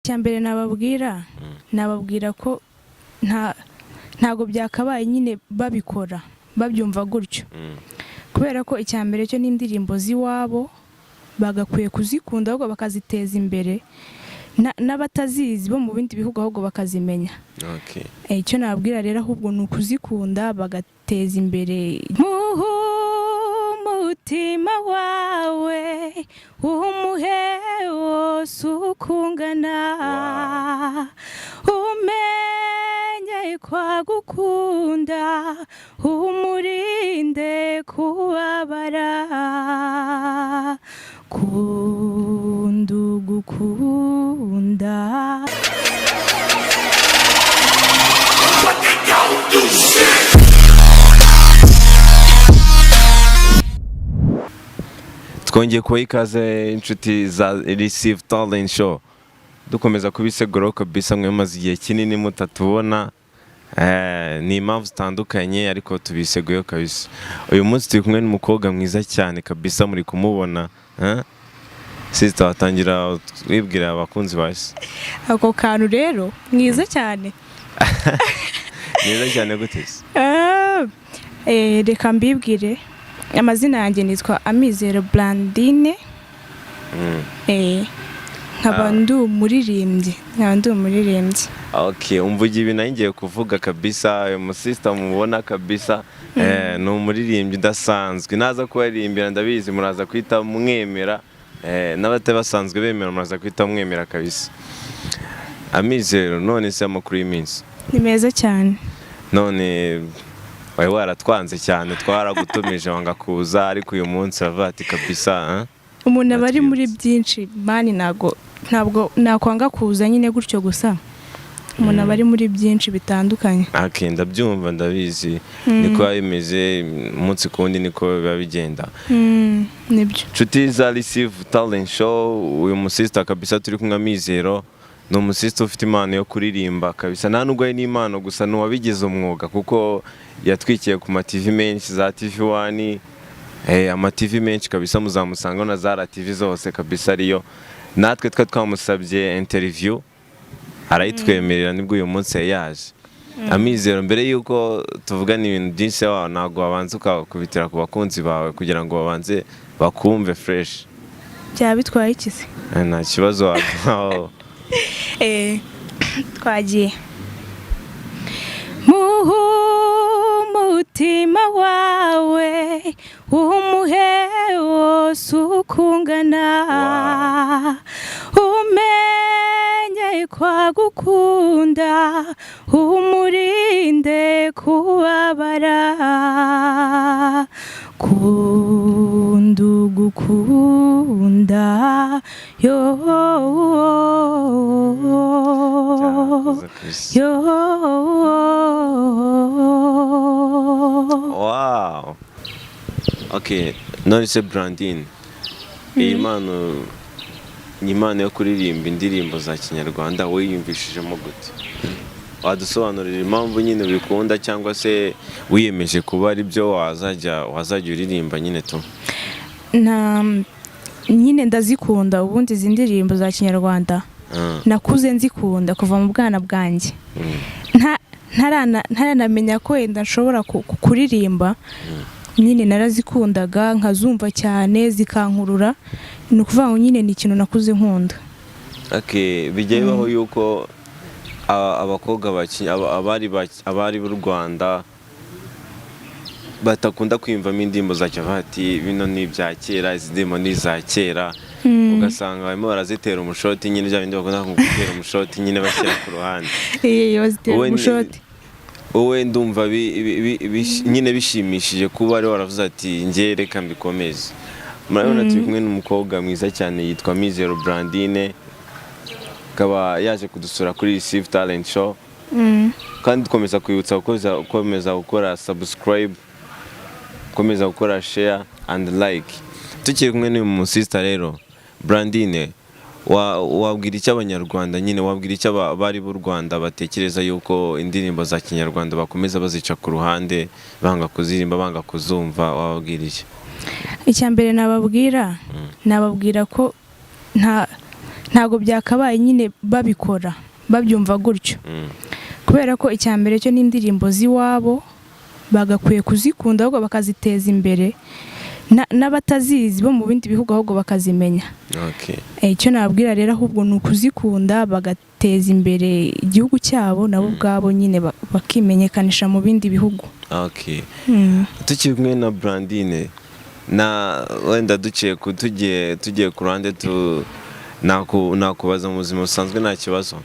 Icyambere nababwira ko ntago byakabaye nyine babikora babyumva gutyo kubera ko icyambere cyo n'indirimbo ziwabo bagakwiye kuzikunda ahubwo bakaziteza imbere n'abatazizi bo mu bindi bihugu ahubwo bakazimenya. Icyo nababwira rero ahubwo ni ukuzikunda bagateza imbere umutima wawe umuhe wose ukungana umenye kwagukunda umurinde kubabara kunda ugukunda. Twongeye kuba ikaze inshuti za Receive Talent Show dukomeza kubisegura kabisa mwe maze igihe kinini mutatubona ni impamvu zitandukanye ariko tubiseguye kabisa. Uyu munsi turi kumwe n'umukobwa mwiza cyane kabisa muri kumubona sister watangira wibwira abakunzi base. Ako kantu rero mwiza cyane. Mwiza cyane gute? Reka mbibwire amazina yanjye nitwa Amizero Blandine. Nkaba ndi umuririmbyi. Okay, umvugi ibi nangiye kuvuga kabisa uyu musista mubona kabisa no umuririmbyi udasanzwe. Naza kubaririmbira ndabizi muraza kwita mwemera n'abate basanzwe bemera muraza kwita mwemera kabisa. Amizero none se amakuru y'iminsi ni meza cyane. None wawe waratwanze cyane twaragutumije wanga kuza ariko uyu munsi avati kabisa umuntu abari muri byinshi mani ntabwo nakwanga kuza nyine gutyo gusa umuntu abari muri byinshi bitandukanye. Akenda byumva ndabizi niko bimeze umunsi kundi niko biba bigenda. Nibyo nshuti za Receive Talent Show uyu musista kabisa turi kumwe Amizero ni umusista ufite impano yo kuririmba kabisa nta nubwo ari n'impano gusa n'uwabigize umwuga kuko yatwikiye ku ma TV menshi za TV1 ama TV menshi kabisa muzamusanga na za TV zose kabisa ariyo natwe twamusabye interview arayitwemerera nibwo uyu munsi yaje. Amizero mbere yuko tuvugana ibintu byinshi ntago wabanza ukakubitira ku bakunzi bawe kugira ngo babanze bakumve fresh. Byabitwaye iki se? Nta kibazo wabaho. Twagiye umutima wawe umuhe wose ukungana umenye kwagukunda umurinde kubabara kunda ugukunda Wow. Okay, nonese Blandine. Iyi mpano ni impano yo kuririmba indirimbo za Kinyarwanda wiyumvishijemo gute? Wadusobanurira impamvu nyine bikunda cyangwa se wiyemeje kuba ari byo wazajya uririmba nyine tu? Nyine ndazikunda ubundi izi ndirimbo za Kinyarwanda nakuze nzikunda kuva mu bwana bwanjye. Ntaranamenya ko wenda nshobora kuririmba nyine narazikundaga nkazumva cyane zikankurura ni ukuvuga ngo nyine ni ikintu nakuze nkunda. Okay, bijye bibaho yuko abakobwa abari b'u Rwanda batakunda kwimvamo indirimbo za Chavati bino ni ibya kera izi ndimo ni za kera ugasanga barimo barazitera umushoti nyine bya bindi bakunda gutera umushoti nyine bashyira ku ruhande. Bazitera umushoti. Wowe ndumva nyine bishimishije kuba ari waravuze ati ngiye reka mbikomeze. Murabona turi kumwe n'umukobwa mwiza cyane yitwa Amizero Blandine akaba yaje kudusura kuri Receive Talent Show kandi dukomeza kwibutsa gukomeza gukora subscribe komeza gukora share and like. Tukiri kumwe n'uyu musista rero Blandine wabwira icyo abanyarwanda nyine wabwira icyo abari b'u Rwanda batekereza yuko indirimbo za Kinyarwanda bakomeza bazica ku ruhande banga kuzirimba banga kuzumva wababwira iki? Icyambere nababwira ko ntabwo byakabaye nyine babikora babyumva gutyo kubera ko icya mbere cyo n'indirimbo z'iwabo bagakwiye kuzikunda ahubwo bakaziteza imbere n'abatazizi bo mu bindi bihugu ahubwo bakazimenya. Icyo nababwira rero ahubwo ni ukuzikunda bagateza imbere igihugu cyabo nabo ubwabo nyine bakimenyekanisha mu bindi bihugu. Tukiri kumwe na Brandine na wenda tugiye ku ruhande nakubaza mu buzima busanzwe nta kibazo?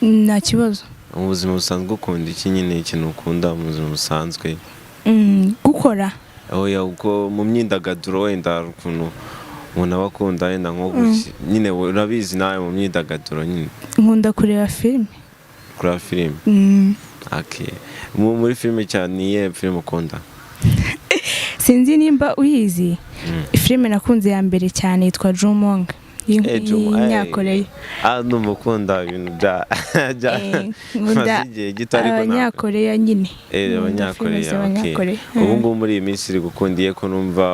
Nta kibazo. Mu buzima busanzwe ukunda iki nyine ikintu ukunda mu buzima busanzwe? Gukora oya uko mu myidagaduro wenda ukuntu umuntu aba akunda wenda nko nyine urabizi nawe mu myidagaduro nyine nkunda kureba filime. Kureba filime? Muri filime cyane niye filime ukunda? Sinzi nimba uyizi filime nakunze ya mbere cyane yitwa Jumong y'Inyakoreya. Numukunda ibintu bya igihe gito ariko Abanyakoreya nyine. Abanyakoreya. Ubu ngubu muri iyi minsi iri gukundiye ko numva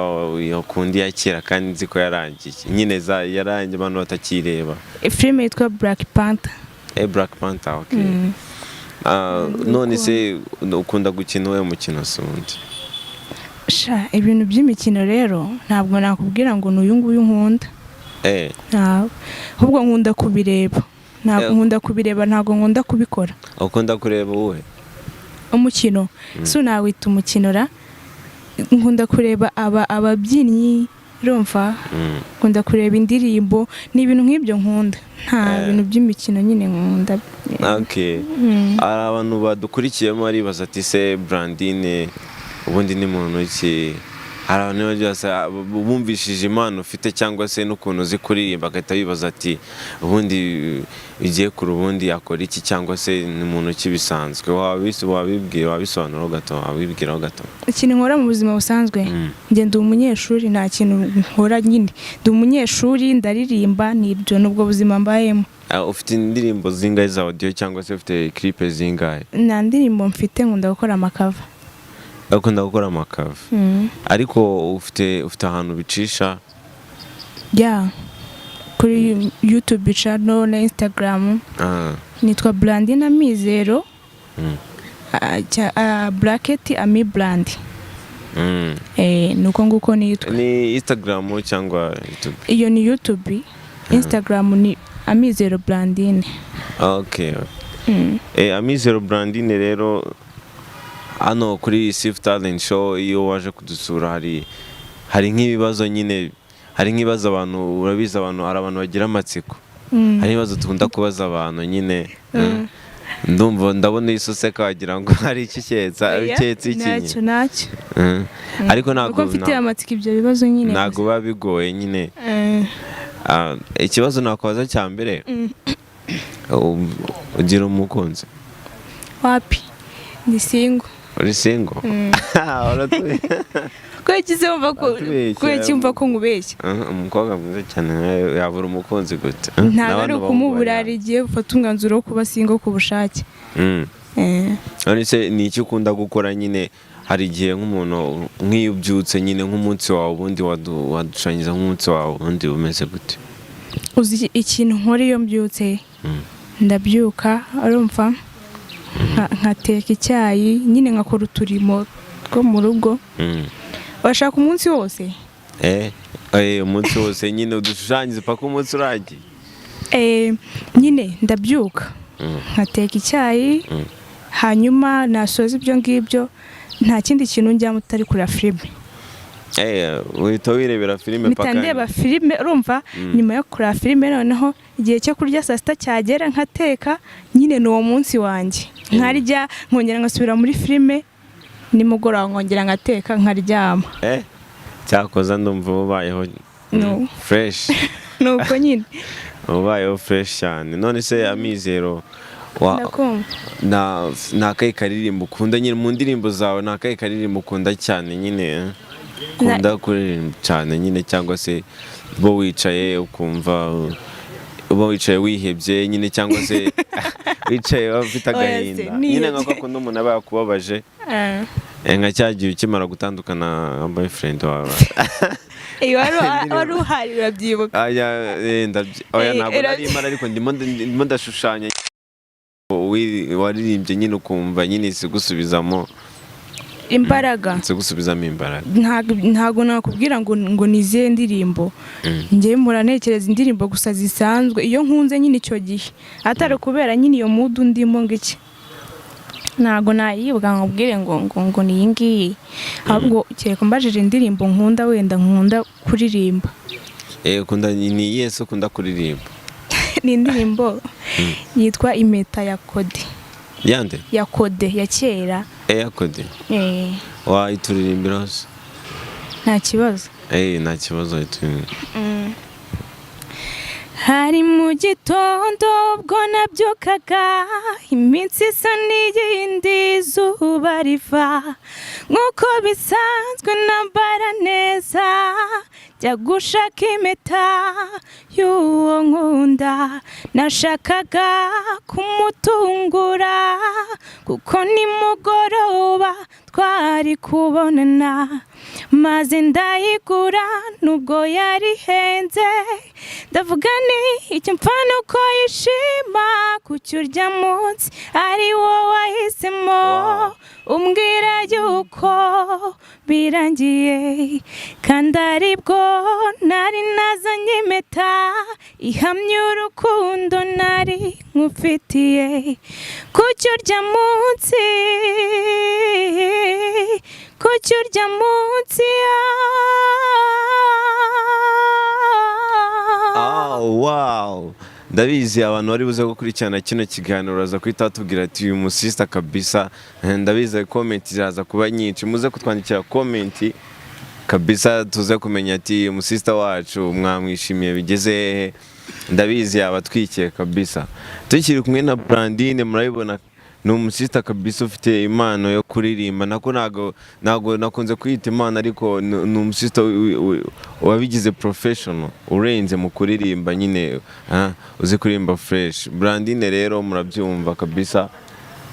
yakundiye kera kandi nzi ko yarangiye nyine yarangiye abantu batakireba. Filime yitwa Black Panther. Black Panther. None se ukunda gukina uwe mukino sundi? Ibintu by'imikino rero ntabwo nakubwira ngo n'uyu nguyu nkunda. Ahubwo nkunda kubireba. Nkunda kubireba ntabwo nkunda kubikora. Ukunda kureba wowe? Umukino so nawita umukino ra nkunda kureba ababyinnyi rumva nkunda kureba indirimbo n'ibintu nk'ibyo nkunda nta bintu by'imikino nyine nkunda. Hari abantu badukurikiyemo aribaza ati se Brandine ubundi ni muntu ki? Hari abantu bumvishije impano ufite cyangwa se n'ukuntu uzi kuririmba bagahita bibaza ati ubundi ugiye kuri ubundi yakora iki cyangwa se ni muntu ki bisanzwe? Wabisobanuraho gato, wabibwiraho gato. Ikintu nkora mu buzima busanzwe njye ndi umunyeshuri nta kintu nkora nyine ndi umunyeshuri ndaririmba nibyo nubwo buzima mbayemo. Ufite indirimbo zingahe za audio cyangwa se ufite clip zingahe? Nta ndirimbo mfite nkunda gukora amakava. Ukunda gukora amakava? Ariko ufite ahantu bicisha? Kuri YouTube channel na Instagram nitwa Brandine Mizero bracket Ami Brand. Nuko nguko nitwa. Ni Instagram cyangwa YouTube? Iyo ni YouTube. Instagram ni Amizero Brandine. Amizero Brandine rero hano kuri Sif Talent Show iyo waje kudusura hari nk'ibibazo nyine hari nk'ibibazo abantu urabiza abantu hari abantu bagira amatsiko hari ibibazo tukunda kubaza abantu nyine ndabona isoseka wagira ngo hari iki cyetsa iki nacyo ariko ntabwo mfite amatsiko ibyo bibazo nyine ntabwo biba bigoye nyine. Ikibazo nakubaza cya mbere ugira umukunzi? Wapi ndi single. Uri single? Cyumva ko nkubeshya. Umukobwa mwiza cyane yabura umukunzi gute? Ntabwo ari ukumubura igihe ufata umwanzuro wo kuba single ku bushake. None se ni iki ukunda gukora nyine? Hari igihe nk'umuntu nk'iyo ubyutse nyine nk'umunsi wawe ubundi wadushanyiza nk'umunsi wawe ubundi umeze gute? Uzi ikintu nkora iyo mbyutse? Ndabyuka urumva nkateka icyayi nyine nkakora uturimo two mu rugo. Washaka umunsi wose? Umunsi wose nyine udushushanyirize paka umunsi uragiye? Nyine ndabyuka nkateka icyayi hanyuma nasoza ibyo ngibyo nta kindi kintu njyamo utari kureba filime. Uhita wirebera filime paka? Ndeba filime urumva nyuma yo kureba filime noneho igihe cyo kurya saa sita cyagera nkateka nyine ni uwo munsi wanjye nkarya nkongera ngasubira muri filime nimugoroba nkongera ngateka nkaryama. Cyakoza ndumva ubayeho fresh. Nuko nyine ubayeho fresh cyane. None se Amizero nta kayi karirimbo ukunda nyine mu ndirimbo zawe? Nta kayi karirimbo ukunda cyane nyine ukunda kuririmba cyane nyine cyangwa se bo wicaye ukumva uba wicaye wihebye nyine cyangwa se wicaye ufite agahinda nyine nk'uko akunda umuntu aba yakubabaje nka cyagiye ukimara gutandukana na boyfriend wawe wari uhari urabyibuka. oya ntabwo nari imara ariko ndimo ndashushanya waririmbye nyine ukumva nyine sigusubizamo imbaraga. Sigusubizamo imbaraga. Ntago nakubwira ngo nizihe ndirimbo. Njye muranekereza indirimbo gusa zisanzwe iyo nkunze nyine icyo gihe. Atari kubera nyine iyo mood ndimo ngiki. Ntago nayibuka nkubwire ngo ni iyi ngiyi. Ahubwo kereka mbajije indirimbo nkunda wenda nkunda kuririmba. Ukunda ni Yesu ukunda kuririmba. Ni indirimbo yitwa Impeta ya Kode. Yande? Ya Kode ya kera. Ya Kode. Wayituririmbira hose? Nta kibazo. Nta kibazo yituririmbira. Hari mu gitondo ubwo nabyukaga iminsi isa n'iyindi izuba riva nk'uko bisanzwe nambara neza jya gushaka impeta y'uwo nkunda nashakaga kumutungura kuko nimugoroba twari kubonana maze ndayigura nubwo yari henze ndavuga ni icyo mpfa nuko yishima kucyo urya munsi ari wowe wahisemo umbwira yuko birangiye kandi aribwo nari nazanye impeta ihamya urukundo nari nkufitiye kucyo urya munsi kucyo urya munsi. Wow, ndabizi abantu bari buze gukurikirana kino kiganiro baza kwita batubwira ati uyu musista kabisa. Ndabizi comment ziraza kuba nyinshi, muze kutwandikira comment kabisa tuze kumenya ati umusista wacu mwamwishimiye bigeze hehe. Ndabizi abatwikiye kabisa. Tukiri kumwe na Brandine murabibona ni umusista kabisa ufite impano yo kuririmba. Nago nakunze kwita impano ariko ni umusista wabigize professional urenze mu kuririmba nyine uzi kuririmba fresh. Brandine rero murabyumva kabisa,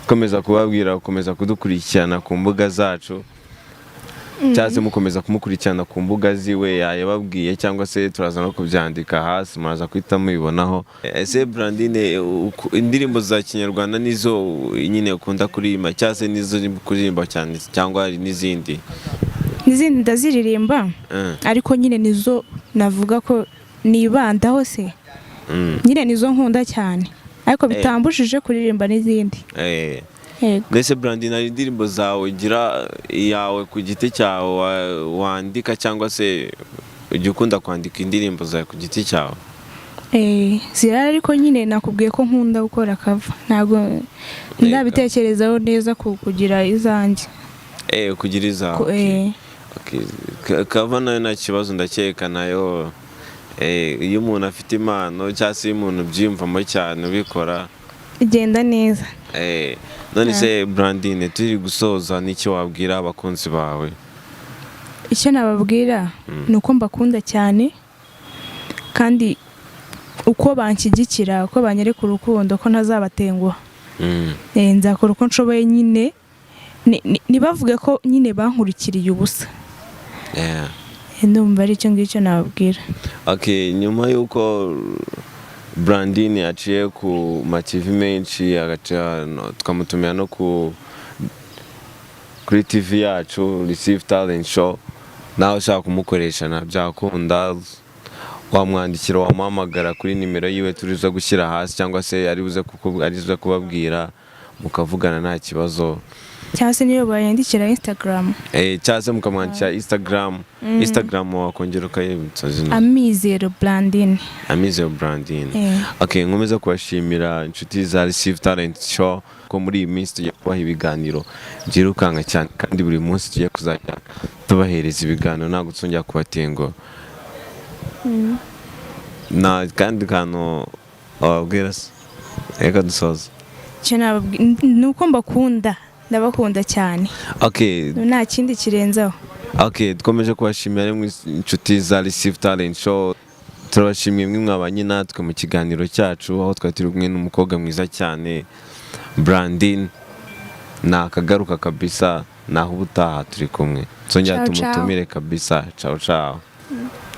komeza kubabwira komeza kudukurikirana ku mbuga zacu cyase mukomeza kumukurikirana ku mbuga ziwe yababwiye cyangwa se turaza no kubyandika hasi muraza kwita mubibonaho. Ese Brandine indirimbo za Kinyarwanda nizo nyine ukunda kuririmba cyase nizo kuririmba cyane cyangwa hari n'izindi ndaziririmba ariko nyine nizo navuga ko nibandaho se nyine nizo nkunda cyane ariko bitambujije kuririmba n'izindi. Mbese Brandine hari indirimbo zawe ugira yawe ku giti cyawe wandika cyangwa se ujya ukunda kwandika indirimbo zawe ku giti cyawe? Zirara ariko nyine nakubwiye ko nkunda gukora cover. Ntago ndabitekerezaho neza kugira izanjye. Kugira izawe. Cover nayo nta kibazo ndakeka nayo iyo umuntu afite impano cyangwa se iyo umuntu byiyumvamo cyane ubikora igenda neza. None se Brandine turi gusoza n'icyo wabwira abakunzi bawe? Icyo nababwira ni uko mbakunda cyane kandi uko banshyigikira uko banyereka urukundo ko ntazabatenguha. Nzakora uko nshoboye nyine nibavuge ko nyine bankurikiriye ubusa. Ndumva ari icyo ngicyo nababwira. Nyuma y'uko Brandine yaciye ku TV menshi tukamutumira no kuri TV yacu Receive Talent Show, nawe ushaka kumukoresha nabyakunda wamwandikira wamuhamagara kuri nimero yiwe turiza gushyira hasi cyangwa se aribuze kubabwira mukavugana nta kibazo. Cyangwa se niyo bayandikira Instagram. Cyangwa se mukamwandikira Instagram wakongera ukayibutsa zino. Amizero Brandine. Amizero Brandine. Nkomeza kubashimira inshuti za Receive Talent Show ko muri iyi minsi tugiye kubaha ibiganiro byirukanga cyane kandi buri munsi tugiye kuzajya tubahereza ibiganiro ntabwo tuzongera kubatengo. Na kandi kantu wabwira se reka dusoza. Nuko mbakunda ndabakunda cyane. Nta kindi kirenzaho. Dukomeje kubashimira inshuti za Receive Talent Show. Turabashimiye mwe mwabanye natwe mu kiganiro cyacu aho twari turi kumwe n'umukobwa mwiza cyane Brandine. Nakagaruka kabisa naho ubutaha turi kumwe. Tuzongera tumutumire kabisa. Ciao ciao. Mm.